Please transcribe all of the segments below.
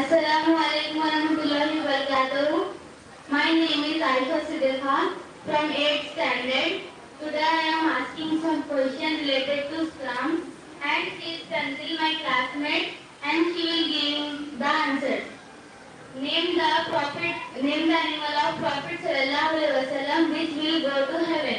Assalamualaikum warahmatullahi wabarakatuh. My name is Aisha Siddiqa from 8th standard. Today I am asking some questions related to Islam, and she is Tanzil, my classmate, and she will give the answer. Name the animal of Prophet sallallahu alaihi wasallam which will go to heaven.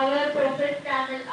Our Prophet camel,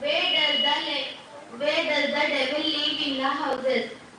Where does the devil live in the houses?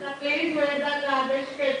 The place where the garbage kept,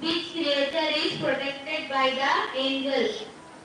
Which creature is protected by the angels?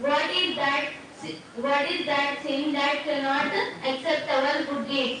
What is that sin that cannot accept our good deeds?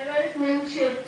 Ever smoke shit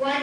What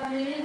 The meaning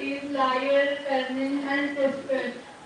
is liar, cunning and desperate.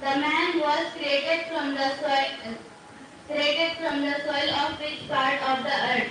The man was created from the soil of which part of the earth?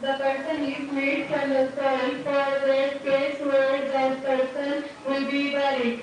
The person is made from the soil for that place where the person will be buried.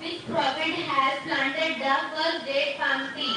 Which prophet has planted the first date palm tree?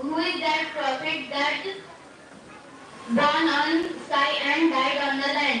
Who is that prophet that born on sky and died on the land?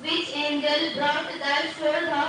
Which angel brought the shoes of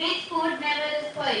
Which food never spoil?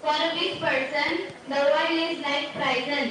For which person the world is like prison?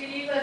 Believer,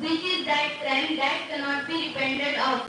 Which is that crime that cannot be repented of?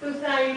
Suicide,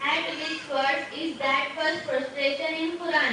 At which verse is that first prostration in Quran?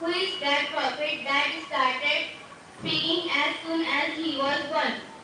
Who is that prophet that started speaking as soon as he was born?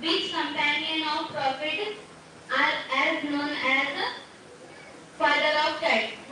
Which companion of prophet are as known as father of cat?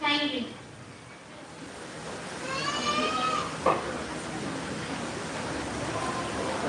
Thank you.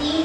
3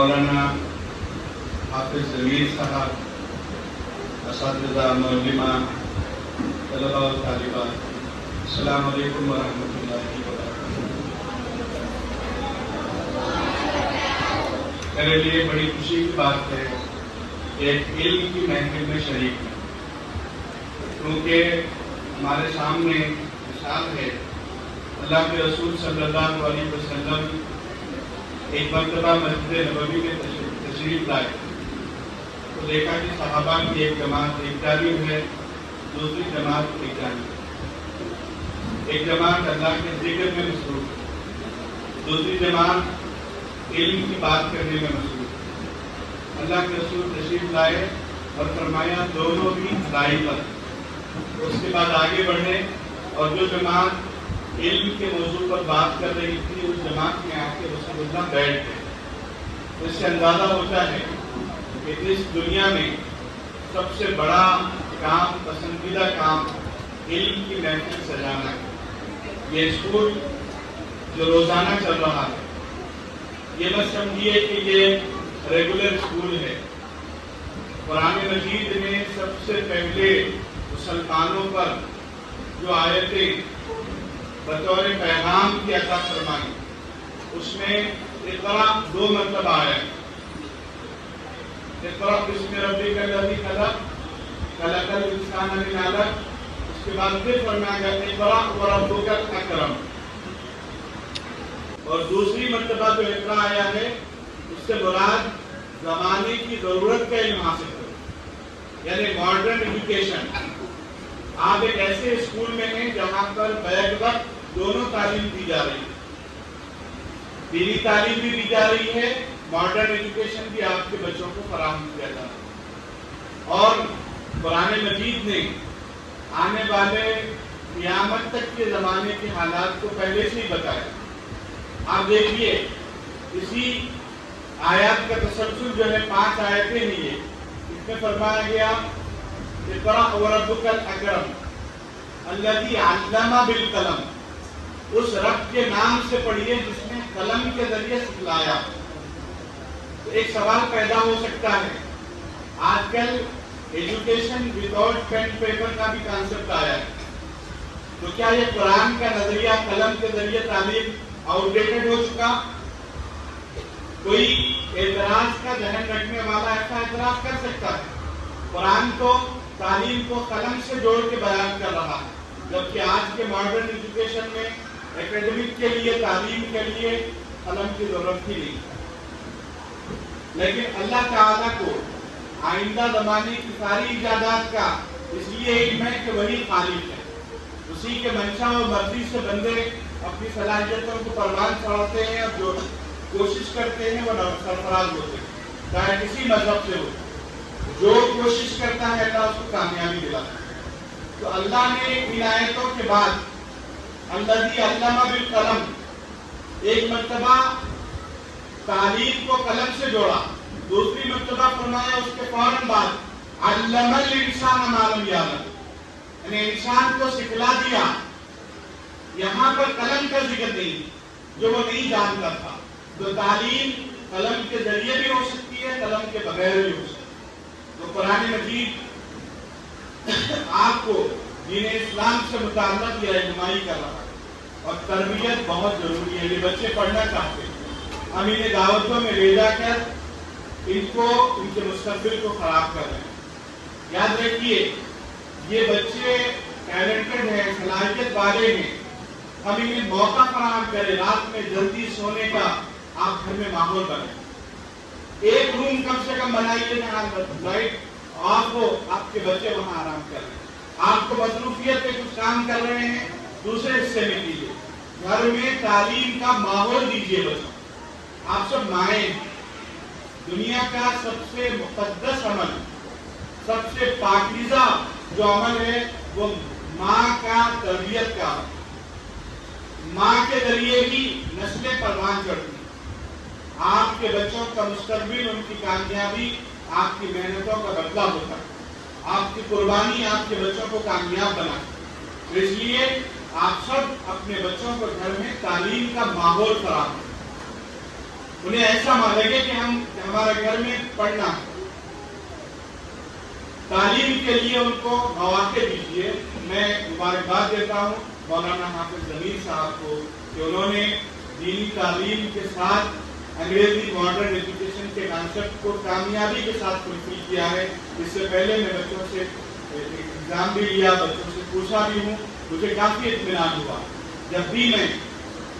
مولانا حافظ ضمیر صاحب، اساتذہ، معلمہ، طلباء و طالبات، السلام علیکم ورحمۃ اللہ وبرکاتہ۔ میرے لیے بڑی خوشی کی بات ہے کہ ایک علم کی محفل میں شریک ہوں، کیونکہ ہمارے سامنے مثال ہے۔ اللہ کے رسول صلی اللہ علیہ وسلم ایک مرتبہ مسجد نبوی میں تشریف لائے تو دیکھا کہ صحابہ کی ایک جماعت ایک جانب ہے، دوسری جماعت ایک جانب ہے۔ ایک جماعت اللہ کے ذکر میں مصروف ہے، دوسری جماعت علم کی بات کرنے میں مصروف ہے۔ اللہ کے رسول تشریف لائے اور فرمایا دونوں بھی ادائی پر۔ اس کے بعد آگے بڑھے اور جو جماعت علم کے موضوع پر بات کر رہی تھی اس جماعت میں آ کے رسول اللہ بیٹھ گئے۔ اس سے اندازہ ہوتا ہے کہ اس دنیا میں سب سے بڑا کام، پسندیدہ کام علم کی محفل سجانا ہے۔ یہ اسکول جو روزانہ چل رہا ہے، یہ مت سمجھیے کہ یہ ریگولر اسکول ہے۔ قرآن مجید نے سب سے پہلے مسلمانوں پر جو آیتیں بطور پیغام کی عطا فرمائی، اس میں اقرا 2 مرتبہ آیا۔ اقرا بسم ربک الذی خلق، خلق الانسان من علق۔ اس کے بعد پھر فرمایا گیا اقرا وربک الاکرم۔ اور دوسری مرتبہ جو اقرا آیا ہے اس سے مراد زمانے کی ضرورت کا علم حاصل کرو، یعنی ماڈرن ایجوکیشن۔ آپ ایک ایسے اسکول میں ہیں جہاں پر بیک وقت دونوں تعلیم دی جا رہی ہے، دینی تعلیم بھی دی جا رہی ہے، ماڈرن ایجوکیشن بھی آپ کے بچوں کو فراہم کیا جا رہا ہے۔ اور قرآن مجید نے آنے والے قیامت تک کے زمانے کے حالات کو پہلے سے ہی بتایا۔ آپ دیکھیے اسی آیات کا تسلسل جو ہے 5 آیتیں ہیں، یہ اس میں فرمایا گیا اقرأ وربک الاکرم الذی علم بالقلم۔ اس رب کے نام سے پڑھیے جس نے قلم کے ذریعے سکھلایا۔ تو ایک سوال پیدا ہو سکتا ہے، آج کل ایجوکیشن وداؤٹ پین پیپر کا بھی کانسیپٹ آیا ہے، تو کیا یہ قرآن کا نظریہ قلم کے ذریعے تعلیم آؤٹ ڈیٹڈ ہو چکا؟ کوئی اعتراض کا ذہن رکھنے والا ایسا اعتراض کر سکتا ہے؟ قرآن تو تعلیم کو قلم سے جوڑ کے بیان کر رہا ہے، جبکہ آج کے ماڈرن ایجوکیشن میں اکیڈمک کے لیے، تعلیم کے لیے قلم کی ضرورت ہی نہیں۔ لیکن اللہ تعالیٰ کو آئندہ زمانے کی ساری ایجادات کا اس لیے علم ہے کہ وہی خالق ہے، اسی کے منشا اور مرضی سے بندے اپنی صلاحیتوں کو پروان چڑھاتے ہیں اور جو کوشش کرتے ہیں وہ سرفراز ہوتے ہیں، چاہے کسی مذہب سے ہو۔ جو کوشش کرتا ہے اللہ اس کو کامیابی دلاتا ہے۔ تو اللہ نے ان آیتوں کے بعد الذی علم بالقلم، ایک مرتبہ تعلیم کو قلم سے جوڑا، دوسری مرتبہ فرمایا اس کے فوراً بعد علم الانسان ما لم یعلم، یعنی انسان کو سکھلا دیا۔ یہاں پر قلم کا ذکر نہیں جو وہ نہیں جانتا تھا۔ تو تعلیم قلم کے ذریعے بھی ہو سکتی ہے، قلم کے بغیر بھی ہو سکتی ہے۔ تو قرآن مجید آپ کو دین اسلام سے متعلق یہ رہنمائی کر رہا ہے، اور تربیت بہت ضروری ہے۔ یہ بچے پڑھنا چاہتے ہیں، ہم انہیں دعوتوں میں لے جا کر ان کے مستقبل کو خراب کر رہے ہیں۔ یاد رکھیے یہ بچے ٹیلنٹڈ ہیں، صلاحیت والے ہیں، ہم انہیں موقع فراہم کریں، رات میں جلدی سونے کا آپ گھر میں ماحول بنائیں۔ ایک روم کم سے کم بنائیے جہاں لائٹ آف ہو، آپ کے بچے وہاں آرام کر رہے ہیں۔ آپ کو مصروفیت پہ کچھ کام کر رہے ہیں، دوسرے حصے میں کیجیے۔ گھر میں تعلیم کا ماحول دیجیے بچوں۔ آپ سب مائیں ہیں، دنیا کا سب سے مقدس عمل، سب سے پاکیزہ جو عمل ہے وہ ماں کا تربیت کا۔ ماں کے ذریعے ہی نسلیں پروان چڑھتی ہیں۔ آپ کے بچوں کا مستقبل، ان کی کامیابی آپ کی محنتوں کا بدلہ ہوتا ہے۔ آپ کی قربانی آپ کے بچوں کو کامیاب بناتی ہے۔ اس لیے آپ سب اپنے بچوں کو گھر میں تعلیم کا ماحول فراہم کریں۔ انہیں ایسا لگے کہ ہمارے گھر میں پڑھنا ہے. تعلیم کے لیے ان کو مواقع دیجیے. میں مبارکباد دیتا ہوں مولانا حافظ ضمیر صاحب کو کہ انہوں نے دینی تعلیم کے ساتھ انگریزی ماڈرن ایجوکیشن کے کانسیپٹ کو کامیابی کے ساتھ فلفل کیا ہے. اس سے پہلے میں بچوں سے ایگزام بھی لیا, بچوں سے پوچھا بھی ہوں, مجھے کافی اطمینان ہوا. جب بھی میں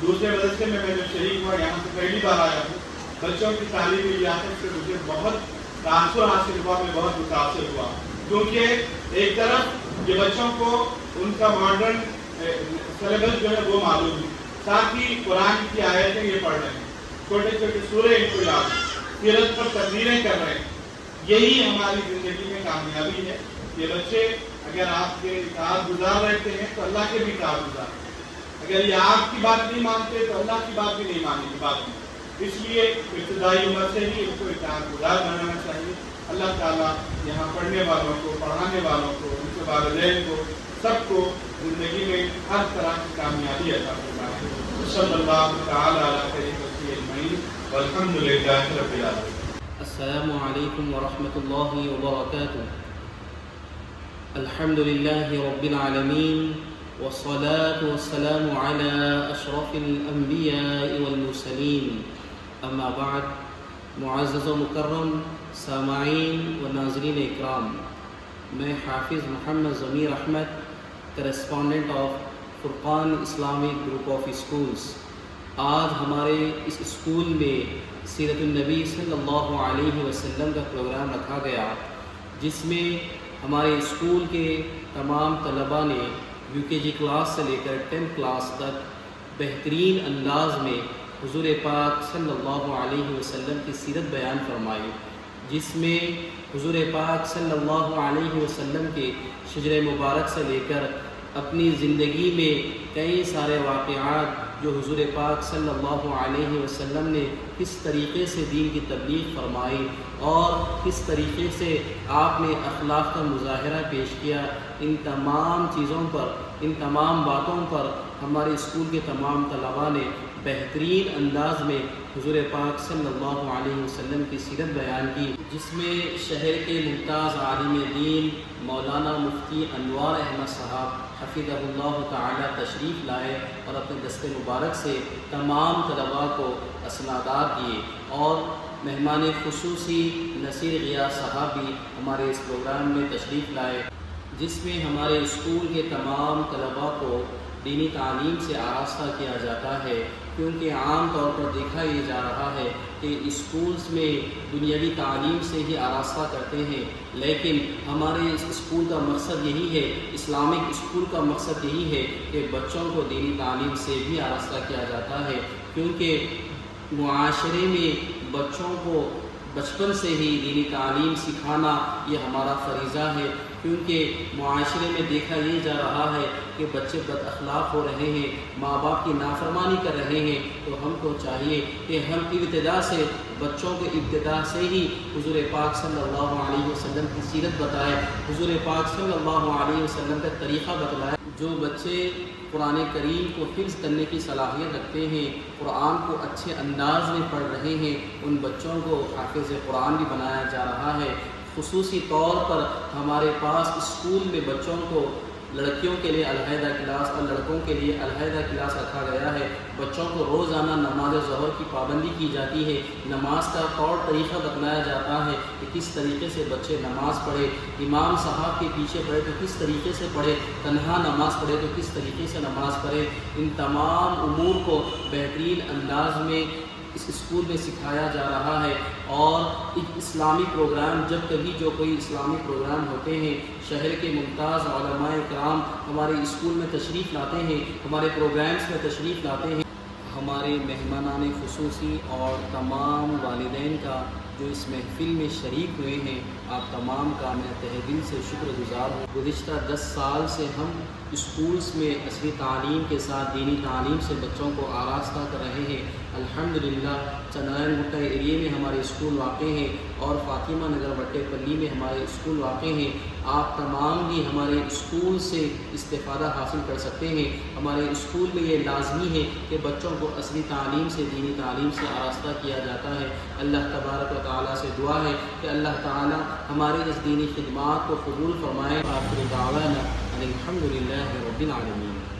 دوسرے مدرسے میں جب شریک ہوا, یہاں سے پہلی بار آیا ہوں, بچوں کی تعلیمی لیاقت سے مجھے بہت تاثر حاصل ہوا, میں بہت متاثر ہوا. کیونکہ ایک طرف یہ بچوں کو ان کا ماڈرن سلیبس جو ہے وہ معلوم ہے, ساتھ ہی قرآن کی آیتیں یہ پڑھ رہے ہیں, چھوٹے چھوٹے سورے ان کو یاد, سیرت پر تقریریں کر رہے ہیں. یہی ہماری زندگی میں کامیابی ہے. یہ بچے اگر آپ کے اطاعت گزار رہتے ہیں تو اللہ کے بھی اطاعت گزار, اگر یہ آپ کی بات نہیں مانتے تو اللہ کی بات بھی نہیں ماننے کی بات نہیں. اس لیے ابتدائی عمر سے ہی ان کو اطاعت گزار بنانا چاہیے. اللہ تعالیٰ یہاں پڑھنے والوں کو, پڑھانے والوں کو, ان کے والدین کو, سب کو زندگی میں ہر طرح کی کامیابی عطا فرمائے. صلی اللہ تعالیٰ علیہ وسلم اجمعین والحمد للہ رب العالمین. السلام علیکم ورحمۃ اللہ وبرکاتہ. الحمد للہ رب العالمین والصلاة والسلام على اشرف الانبیاء والمرسلین. اما بعد. معزز و مکرم سامعین و ناظرین اکرام, میں Hafiz Muhammad Zameer Ahmad, correspondent of Furqan Islamic group of schools. آج ہمارے اس اسکول میں سیرت النبی صلی اللہ علیہ وسلم کا پروگرام رکھا گیا, جس میں ہمارے اسکول کے تمام طلباء نے یو کے جی کلاس سے لے کر 10th کلاس تک بہترین انداز میں حضور پاک صلی اللہ علیہ وسلم کی سیرت بیان فرمائی, جس میں حضور پاک صلی اللہ علیہ وسلم کے شجر مبارک سے لے کر اپنی زندگی میں کئی سارے واقعات جو حضور پاک صلی اللہ علیہ وسلم نے کس طریقے سے دین کی تبلیغ فرمائی اور کس طریقے سے آپ نے اخلاق کا مظاہرہ پیش کیا, ان تمام چیزوں پر, ان تمام باتوں پر ہمارے اسکول کے تمام طلباء نے بہترین انداز میں حضور پاک صلی اللہ علیہ وسلم کی سیرت بیان کی, جس میں شہر کے ممتاز عالم دین مولانا مفتی انوار احمد صاحب حفظہ اللہ تعالی تشریف لائے اور اپنے دست مبارک سے تمام طلباء کو اسنادات دیے. اور مہمان خصوصی نصیر غیاث صاحب بھی ہمارے اس پروگرام میں تشریف لائے, جس میں ہمارے اسکول کے تمام طلباء کو دینی تعلیم سے آراستہ کیا جاتا ہے. کیونکہ عام طور پر دیکھا یہ جا رہا ہے کہ اسکولز میں دنیاوی تعلیم سے ہی آراستہ کرتے ہیں, لیکن ہمارے اس اسکول کا مقصد یہی ہے, اسلامک اسکول کا مقصد یہی ہے کہ بچوں کو دینی تعلیم سے بھی آراستہ کیا جاتا ہے. کیونکہ معاشرے میں بچوں کو بچپن سے ہی دینی تعلیم سکھانا یہ ہمارا فریضہ ہے. کیونکہ معاشرے میں دیکھا یہ جا رہا ہے کہ بچے بد اخلاق ہو رہے ہیں, ماں باپ کی نافرمانی کر رہے ہیں, تو ہم کو چاہیے کہ ہم ابتدا سے بچوں کو ابتدا سے ہی حضور پاک صلی اللہ علیہ وسلم کی سیرت بتائیں, حضور پاک صلی اللہ علیہ وسلم کا طریقہ بتلائیں. جو بچے قرآن کریم کو حفظ کرنے کی صلاحیت رکھتے ہیں, قرآن کو اچھے انداز میں پڑھ رہے ہیں, ان بچوں کو حافظ قرآن بھی بنایا جا رہا ہے. خصوصی طور پر ہمارے پاس اسکول میں بچوں کو لڑکیوں کے لیے علیحدہ کلاس اور لڑکوں کے لیے علیحدہ کلاس رکھا گیا ہے. بچوں کو روزانہ نماز ظہر کی پابندی کی جاتی ہے, نماز کا طور طریقہ بتلایا جاتا ہے کہ کس طریقے سے بچے نماز پڑھے, امام صاحب کے پیچھے پڑھے تو کس طریقے سے پڑھے, تنہا نماز پڑھے تو کس طریقے سے نماز پڑھے. ان تمام امور کو بہترین انداز میں اس اسکول میں سکھایا جا رہا ہے. اور ایک اسلامی پروگرام, جب کبھی جو کوئی اسلامی پروگرام ہوتے ہیں, شہر کے ممتاز علماء کرام ہمارے اسکول میں تشریف لاتے ہیں, ہمارے پروگرامز میں تشریف لاتے ہیں. ہمارے مہمانان خصوصی اور تمام والدین کا جو اس محفل میں شریک ہوئے ہیں, آپ تمام کا میں تہ دل سے شکر گزار ہوں. گزشتہ 10 سال سے ہم اسکولز میں عصری تعلیم کے ساتھ دینی تعلیم سے بچوں کو آراستہ کر رہے ہیں. الحمدللہ چندرائن گٹا ایریے میں ہمارے اسکول واقع ہیں اور فاطمہ نگر وٹے پلی میں ہمارے اسکول واقع ہیں. آپ تمام بھی ہمارے اسکول سے استفادہ حاصل کر سکتے ہیں۔ ہمارے اسکول میں یہ لازمی ہے کہ بچوں کو اصلی تعلیم سے، دینی تعلیم سے آراستہ کیا جاتا ہے۔ اللہ تبارک و تعالیٰ سے دعا ہے کہ اللہ تعالیٰ ہمارے اس دینی خدمات کو قبول فرمائے۔ آخر دعوانا ان الحمد للہ رب العالمین۔